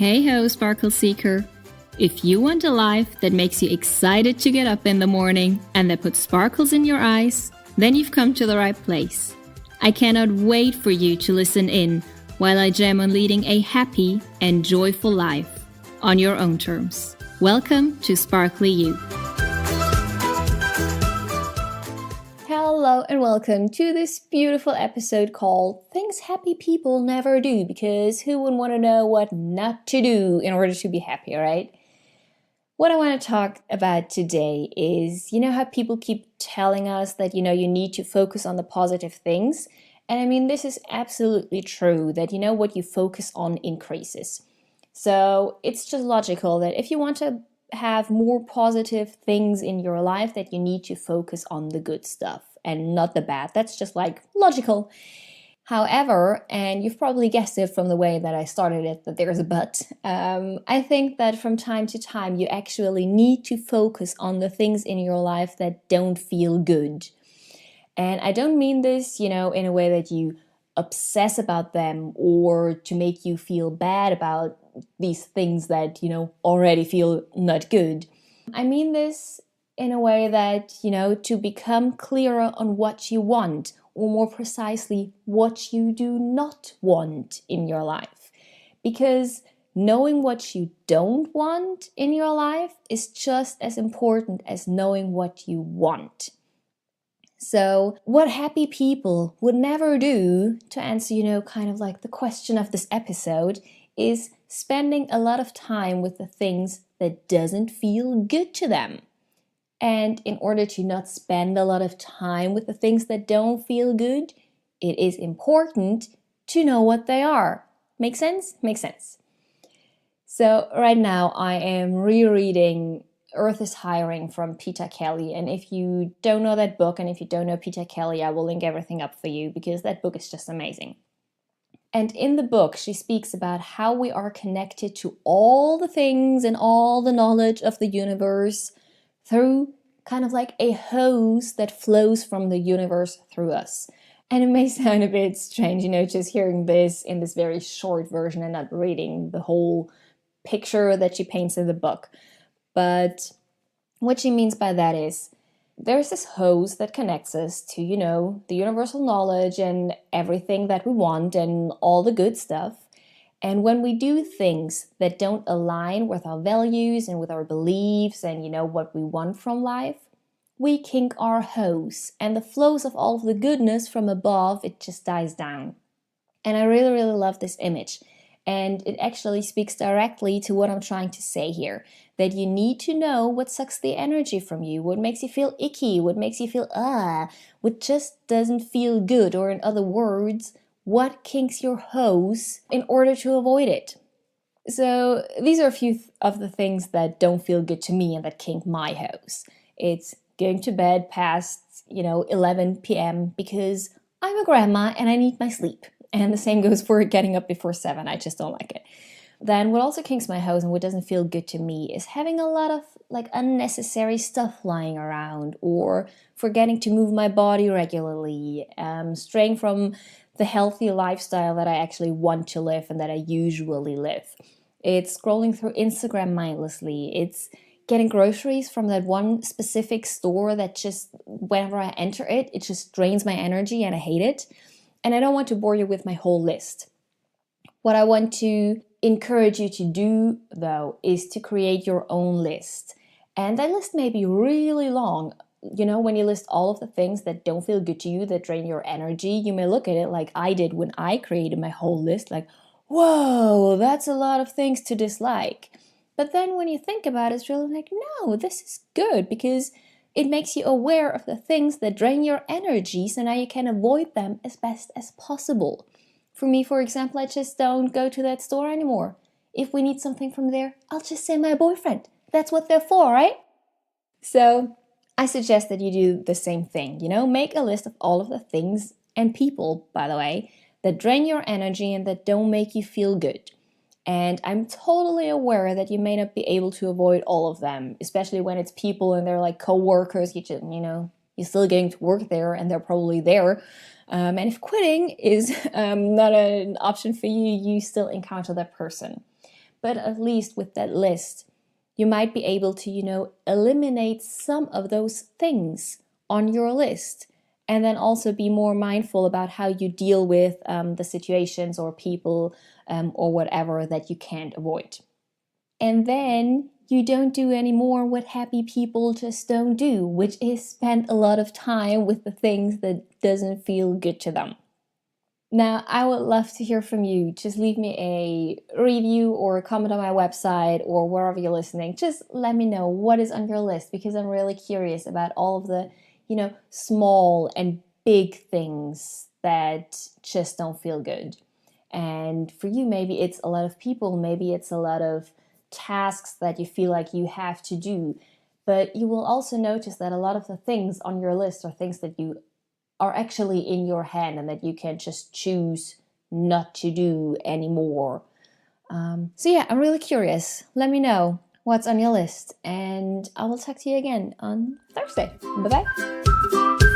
Hey ho, Sparkle Seeker! If you want a life that makes you excited to get up in the morning and that puts sparkles in your eyes, then you've come to the right place. I cannot wait for you to listen in while I jam on leading a happy and joyful life on your own terms. Welcome to Sparkly You. Hello and welcome to this beautiful episode called Things Happy People Never Do, because who wouldn't want to know what not to do in order to be happy, right? What I want to talk about today is, how people keep telling us that, you need to focus on the positive things. And I mean, this is absolutely true that, what you focus on increases. So it's just logical that if you want to have more positive things in your life, that you need to focus on the good stuff and not the bad. That's just like logical. However, and you've probably guessed it from the way that I started it, that there's a but. I think that from time to time you actually need to focus on the things in your life that don't feel good. And I don't mean this, in a way that you obsess about them or to make you feel bad about these things that, already feel not good. I mean this in a way that, to become clearer on what you want, or more precisely, what you do not want in your life. Because knowing what you don't want in your life is just as important as knowing what you want. So, what happy people would never do, to answer, kind of like the question of this episode, is spending a lot of time with the things that doesn't feel good to them. And in order to not spend a lot of time with the things that don't feel good, it is important to know what they are. Make sense? Makes sense. So right now I am rereading Earth is Hiring from Peter Kelly. And if you don't know that book and if you don't know Peter Kelly, I will link everything up for you because that book is just amazing. And in the book, she speaks about how we are connected to all the things and all the knowledge of the universe through kind of like a hose that flows from the universe through us. And it may sound a bit strange, just hearing this in this very short version and not reading the whole picture that she paints in the book. But what she means by that is there's this hose that connects us to, the universal knowledge and everything that we want and all the good stuff. And when we do things that don't align with our values and with our beliefs and, what we want from life, we kink our hose and the flows of all of the goodness from above, it just dies down. And I really, really love this image. And it actually speaks directly to what I'm trying to say here. That you need to know what sucks the energy from you, what makes you feel icky, what makes you feel what just doesn't feel good, or in other words, what kinks your hose in order to avoid it. So these are a few of the things that don't feel good to me and that kink my hose. It's going to bed past, 11 p.m. because I'm a grandma and I need my sleep. And the same goes for getting up before 7. I just don't like it. Then what also kinks my hose and what doesn't feel good to me is having a lot of unnecessary stuff lying around, or forgetting to move my body regularly, straying from the healthy lifestyle that I actually want to live and that I usually live. It's scrolling through Instagram mindlessly. It's getting groceries from that one specific store that just, whenever I enter it, it just drains my energy and I hate it. And I don't want to bore you with my whole list. What I want to encourage you to do, though, is to create your own list. And that list may be really long. When you list all of the things that don't feel good to you, that drain your energy, you may look at it like I did when I created my whole list, like, whoa, that's a lot of things to dislike. But then when you think about it, it's really like, no, this is good because it makes you aware of the things that drain your energy, so now you can avoid them as best as possible. For me, for example, I just don't go to that store anymore. If we need something from there, I'll just send my boyfriend. That's what they're for, right? So I suggest that you do the same thing. Make a list of all of the things and people, by the way, that drain your energy and that don't make you feel good. And I'm totally aware that you may not be able to avoid all of them, especially when it's people and they're like co-workers. You just, you're still going to work there and they're probably there. And if quitting is not an option for you, you still encounter that person. But at least with that list, you might be able to, eliminate some of those things on your list, and then also be more mindful about how you deal with the situations or people or whatever that you can't avoid. And then you don't do anymore what happy people just don't do, which is spend a lot of time with the things that doesn't feel good to them. Now, I would love to hear from you. Just leave me a review or a comment on my website or wherever you're listening. Just let me know what is on your list, because I'm really curious about all of the, small and big things that just don't feel good. And for you, maybe it's a lot of people, maybe it's a lot of tasks that you feel like you have to do. But you will also notice that a lot of the things on your list are things that you are actually in your hand and that you can just choose not to do anymore. So yeah, I'm really curious. Let me know what's on your list, and I will talk to you again on Thursday. Bye-bye.